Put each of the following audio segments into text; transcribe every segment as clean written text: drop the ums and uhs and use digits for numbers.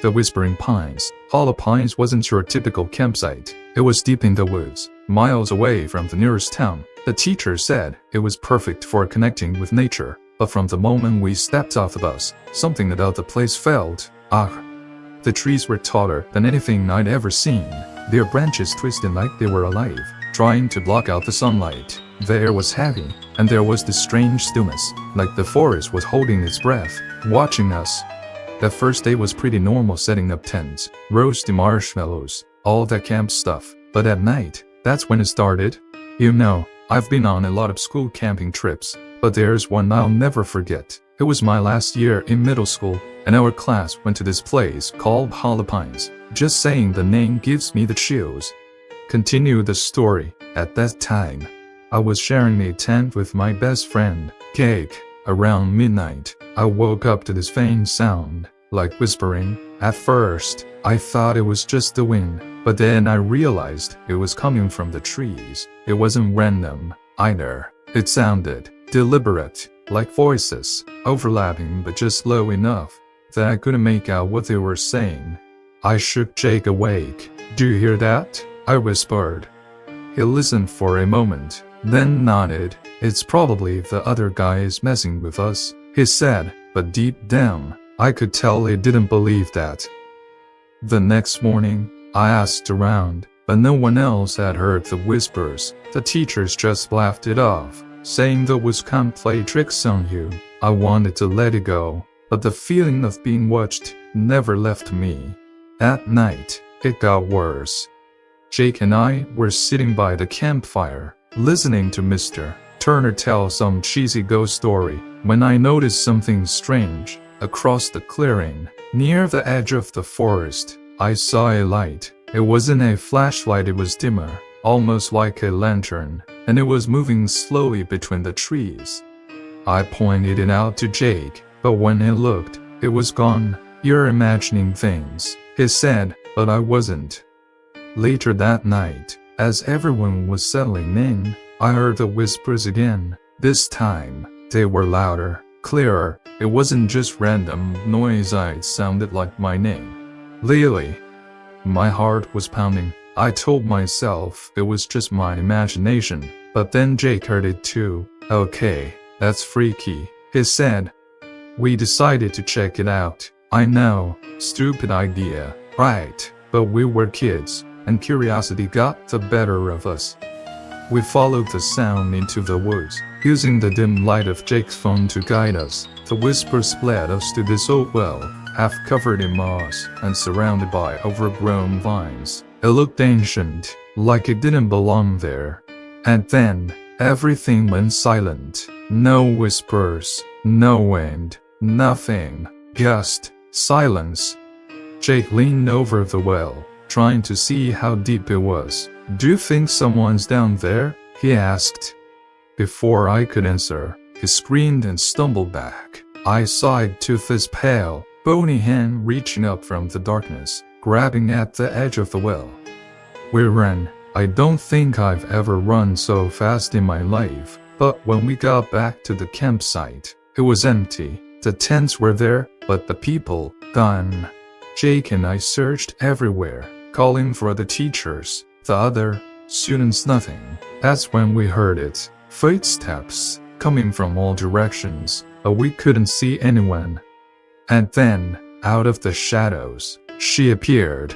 the Whispering Pines. Hollow Pines wasn't your typical campsite. It was deep in the woods, miles away from the nearest town. The teacher said it was perfect for connecting with nature, but from the moment we stepped off the bus, something about the place felt off. The trees were taller than anything I'd ever seen, their branches twisted like they were alive, trying to block out the sunlight. The air was heavy, and there was this strange stillness, like the forest was holding its breath, watching us. The first day was pretty normal, setting up tents, roasting marshmallows, all that camp stuff. But at night, that's when it started. You know, I've been on a lot of school camping trips, but there's one I'll never forget. It was my last year in middle school, and our class went to this place called Hollow Pines. Just saying the name gives me the chills. Continue the story. At that time, I was sharing a tent with my best friend, Cake. Around midnight, I woke up to this faint sound, like whispering. At first, I thought it was just the wind, but then I realized it was coming from the trees. It wasn't random, either. It sounded deliberate, like voices, overlapping but just low enough that I couldn't make out what they were saying. I shook Jake awake. "Do you hear that?" I whispered. He listened for a moment, then nodded. "It's probably the other guys messing with us," he said, but deep down, I could tell he didn't believe that. The next morning, I asked around, but no one else had heard the whispers. The teachers just laughed it off, saying those can't play tricks on you. I wanted to let it go, but the feeling of being watched never left me. At night, it got worse. Jake and I were sitting by the campfire, listening to Mr. Turner tell some cheesy ghost story, when I noticed something strange. Across the clearing, near the edge of the forest, I saw a light. It wasn't a flashlight, it was dimmer, almost like a lantern, and it was moving slowly between the trees. I pointed it out to Jake, but when he looked, it was gone. "You're imagining things," he said, but I wasn't. Later that night, as everyone was settling in, I heard the whispers again. This time, they were louder, clearer. It wasn't just random noise, it sounded like my name. Lily. My heart was pounding. I told myself it was just my imagination, but then Jake heard it too. "Okay, that's freaky," he said. We decided to check it out. I know, stupid idea, right? But we were kids, and curiosity got the better of us. We followed the sound into the woods, using the dim light of Jake's phone to guide us. The whispers led us to this old well, half covered in moss and surrounded by overgrown vines. It looked ancient, like it didn't belong there. And then, everything went silent. No whispers, no wind, nothing. Just silence. Jake leaned over the well, trying to see how deep it was. "Do you think someone's down there?" he asked. Before I could answer, he screamed and stumbled back. I saw a toothless, pale, bony hand reaching up from the darkness, grabbing at the edge of the well. We ran. I don't think I've ever run so fast in my life, but when we got back to the campsite, it was empty. The tents were there, but the people, gone. Jake and I searched everywhere, calling for the teachers, the other students, nothing. That's when we heard it. Footsteps, coming from all directions, but we couldn't see anyone. And then, out of the shadows, she appeared.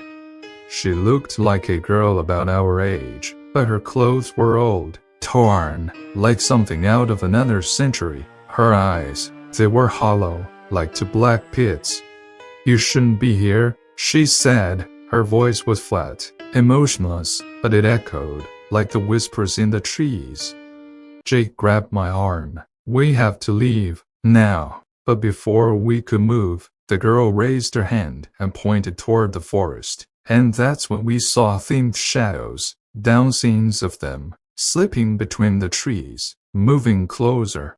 She looked like a girl about our age, but her clothes were old, torn, like something out of another century. Her eyes, they were hollow, like two black pits. "You shouldn't be here," she said. Her voice was flat, emotionless, but it echoed, like the whispers in the trees. Jake grabbed my arm. "We have to leave, now." But before we could move, the girl raised her hand and pointed toward the forest. And that's when we saw themed shadows, down scenes of them, slipping between the trees, moving closer.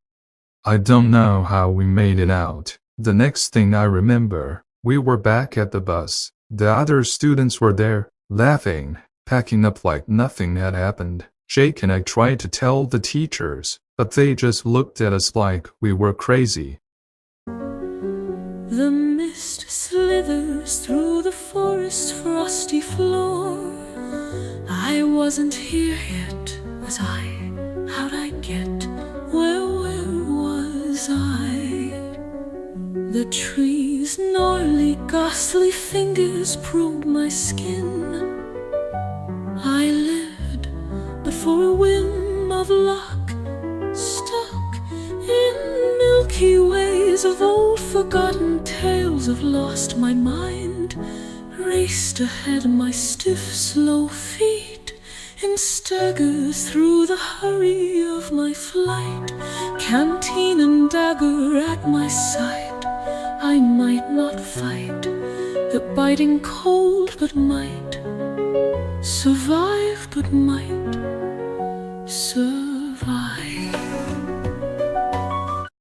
I don't know how we made it out. The next thing I remember, we were back at the bus. The other students were there, laughing, packing up like nothing had happened. Jake and I tried to tell the teachers, but they just looked at us like we were crazy. The mist slithers through the forest's frosty floor. I wasn't here yet, was I? How'd I get? Where was I? The tree's gnarly, ghastly fingers probe my skin. I lived, but for a whim of luck, stuck in milky ways of old forgotten tales of lost my mind. Raced ahead my stiff, slow feet in staggers through the hurry of my flight. Canteen and dagger at my side, I might not fight the biting cold, but might survive, but might survive.